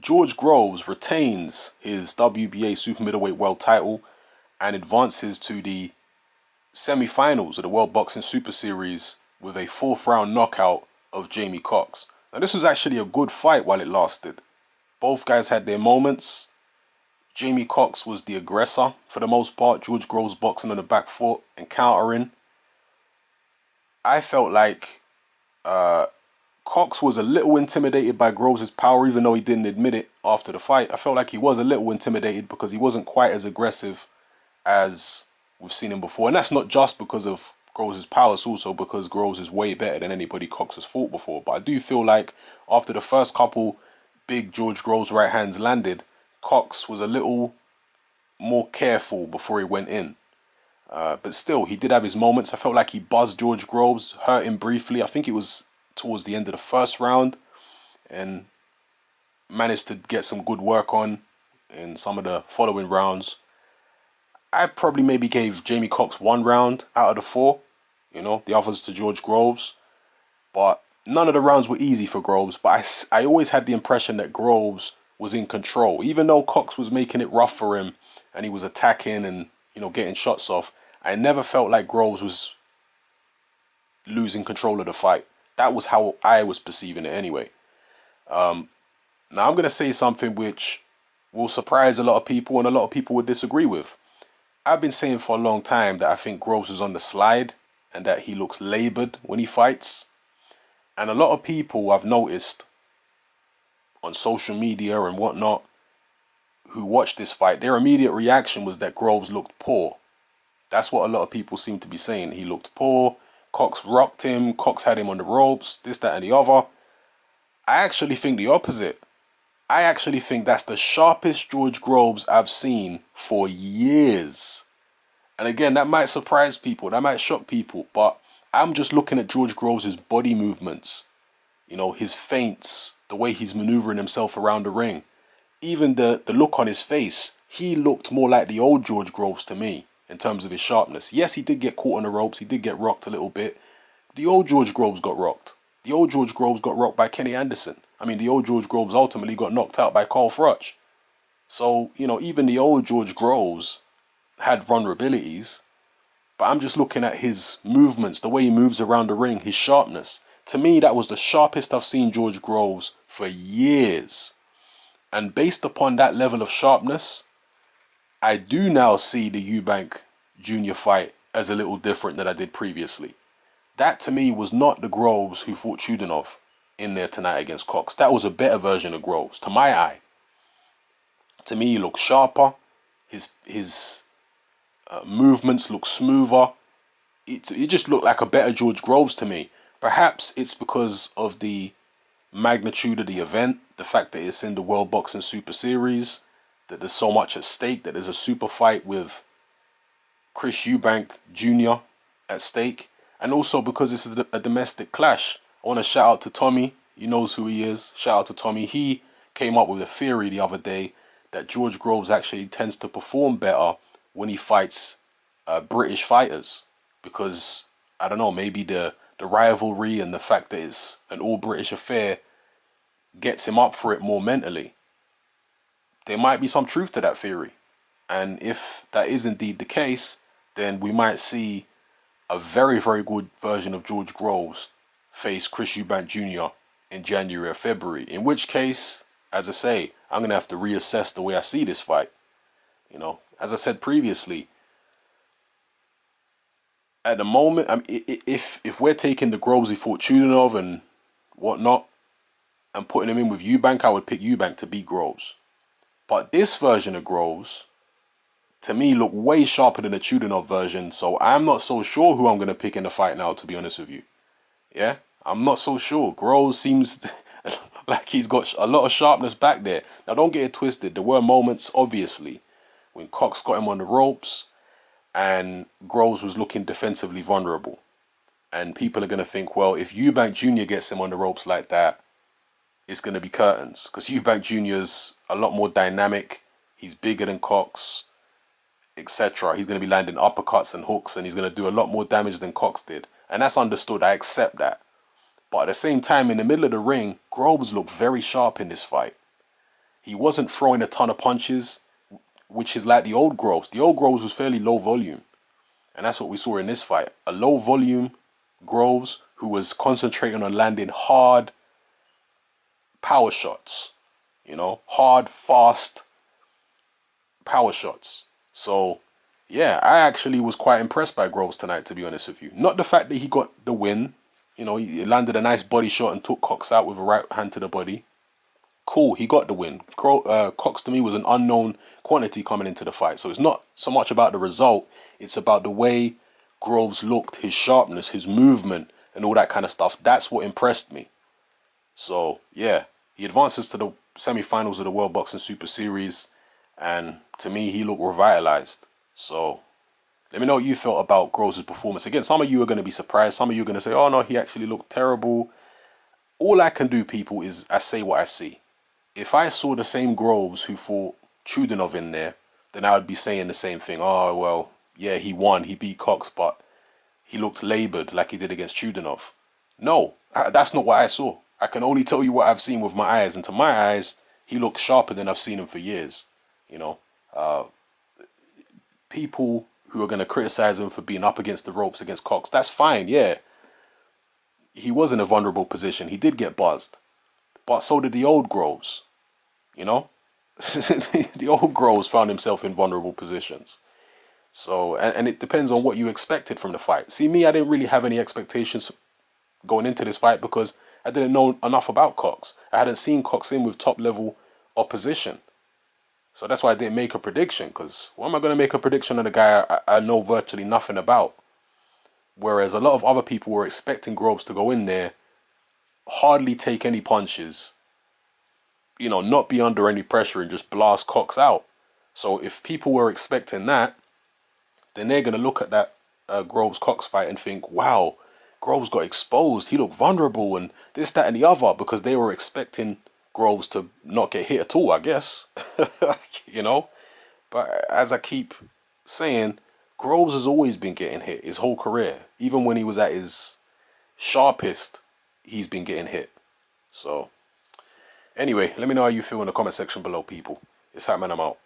George Groves retains his WBA super middleweight world title and advances to the semi-finals of the World Boxing Super Series with a 4th round knockout of Jamie Cox. Now this was actually a good fight while it lasted. Both guys had their moments. Jamie Cox was the aggressor for the most part. George Groves boxing on the back foot and countering. I felt like Cox was a little intimidated by Groves' power, even though he didn't admit it after the fight. I felt like he was a little intimidated because he wasn't quite as aggressive as we've seen him before. And that's not just because of Groves' power, it's also because Groves is way better than anybody Cox has fought before. But I do feel like after the first couple big George Groves right hands landed, Cox was a little more careful before he went in. But still, he did have his moments. I felt like he buzzed George Groves, hurt him briefly. I think it was towards the end of the first round, and managed to get some good work on in some of the following rounds. I probably maybe gave Jamie Cox 1 round out of the 4, you know, the others to George Groves. But none of the rounds were easy for Groves, but I always had the impression that Groves was in control. Even though Cox was making it rough for him and he was attacking and, you know, getting shots off, I never felt like Groves was losing control of the fight. That was how I was perceiving it anyway. Now I'm going to say something which will surprise a lot of people and a lot of people would disagree with. I've been saying for a long time that I think Groves is on the slide and that he looks laboured when he fights. And a lot of people I've noticed on social media and whatnot who watched this fight, their immediate reaction was that Groves looked poor. That's what a lot of people seem to be saying. He looked poor. Cox rocked him. Cox had him on the ropes. This, that, and the other. I actually think the opposite. I actually think that's the sharpest George Groves I've seen for years. And again, that might surprise people. That might shock people. But I'm just looking at George Groves' body movements. You know, his feints, the way he's maneuvering himself around the ring. Even the look on his face. He looked more like the old George Groves to me in terms of his sharpness. Yes, he did get caught on the ropes. He did get rocked a little bit. The old George Groves got rocked. The old George Groves got rocked by Kenny Anderson. I mean, the old George Groves ultimately got knocked out by Carl Froch. So, you know, even the old George Groves had vulnerabilities. But I'm just looking at his movements, the way he moves around the ring, his sharpness. To me, that was the sharpest I've seen George Groves for years. And based upon that level of sharpness, I do now see the Eubank Jr. fight as a little different than I did previously. That to me was not the Groves who fought Chudanov in there tonight against Cox. That was a better version of Groves, to my eye. To me, he looked sharper. His movements looked smoother. It just looked like a better George Groves to me. Perhaps it's because of the magnitude of the event, the fact that it's in the World Boxing Super Series, that there's so much at stake, that there's a super fight with Chris Eubank Jr. at stake, and also because this is a domestic clash. I want to shout out to Tommy. He knows who he is. Shout out to Tommy. He came up with a theory the other day that George Groves actually tends to perform better when he fights British fighters, because, I don't know, maybe the rivalry and the fact that it's an all-British affair gets him up for it more mentally. There might be some truth to that theory. And if that is indeed the case, then we might see a very, very good version of George Groves face Chris Eubank Jr. in January or February. In which case, as I say, I'm going to have to reassess the way I see this fight. You know, as I said previously, at the moment, if we're taking the Groves who fought Chudanov and whatnot and putting him in with Eubank, I would pick Eubank to beat Groves. But this version of Groves, to me, looked way sharper than the Chudanov version. So I'm not so sure who I'm going to pick in the fight now, to be honest with you. Yeah, I'm not so sure. Groves seems like he's got a lot of sharpness back there. Now, don't get it twisted. There were moments, obviously, when Cox got him on the ropes and Groves was looking defensively vulnerable. And people are going to think, well, if Eubank Jr. gets him on the ropes like that, it's going to be curtains. Because Eubank Jr.'s a lot more dynamic. He's bigger than Cox, etc. He's going to be landing uppercuts and hooks, and he's going to do a lot more damage than Cox did. And that's understood. I accept that. But at the same time, in the middle of the ring, Groves looked very sharp in this fight. He wasn't throwing a ton of punches, which is like the old Groves. The old Groves was fairly low volume. And that's what we saw in this fight. A low volume Groves who was concentrating on landing hard power shots. You know, hard, fast power shots. So, yeah, I actually was quite impressed by Groves tonight, to be honest with you. Not the fact that he got the win. You know, he landed a nice body shot and took Cox out with a right hand to the body. Cool, he got the win. Cox to me was an unknown quantity coming into the fight. So it's not so much about the result. It's about the way Groves looked, his sharpness, his movement, and all that kind of stuff. That's what impressed me. So, yeah, he advances to the semi-finals of the World Boxing Super Series. And to me, he looked revitalized. So, let me know what you felt about Groves' performance. Again, some of you are going to be surprised. Some of you are going to say, oh, no, he actually looked terrible. All I can do, people, is I say what I see. If I saw the same Groves who fought Chudinov in there, then I would be saying the same thing. Oh, well, yeah, he won. He beat Cox, but he looked laboured like he did against Chudinov. No, that's not what I saw. I can only tell you what I've seen with my eyes. And to my eyes, he looks sharper than I've seen him for years. You know, people who are going to criticize him for being up against the ropes against Cox, that's fine, yeah. He was in a vulnerable position. He did get buzzed. But so did the old Groves. You know? The old Groves found himself in vulnerable positions. So, and it depends on what you expected from the fight. See, me, I didn't really have any expectations going into this fight because I didn't know enough about Cox. I hadn't seen Cox in with top-level opposition. So that's why I didn't make a prediction, because why am I going to make a prediction on a guy I know virtually nothing about? Whereas a lot of other people were expecting Groves to go in there, hardly take any punches, you know, not be under any pressure and just blast Cox out. So if people were expecting that, then they're going to look at that Groves-Cox fight and think, wow, Groves got exposed. He looked vulnerable and this, that, and the other, because they were expecting Groves to not get hit at all, I guess. You know? But as I keep saying, Groves has always been getting hit his whole career. Even when he was at his sharpest, he's been getting hit. So, anyway, let me know how you feel in the comment section below, people. It's Hatman, I'm out.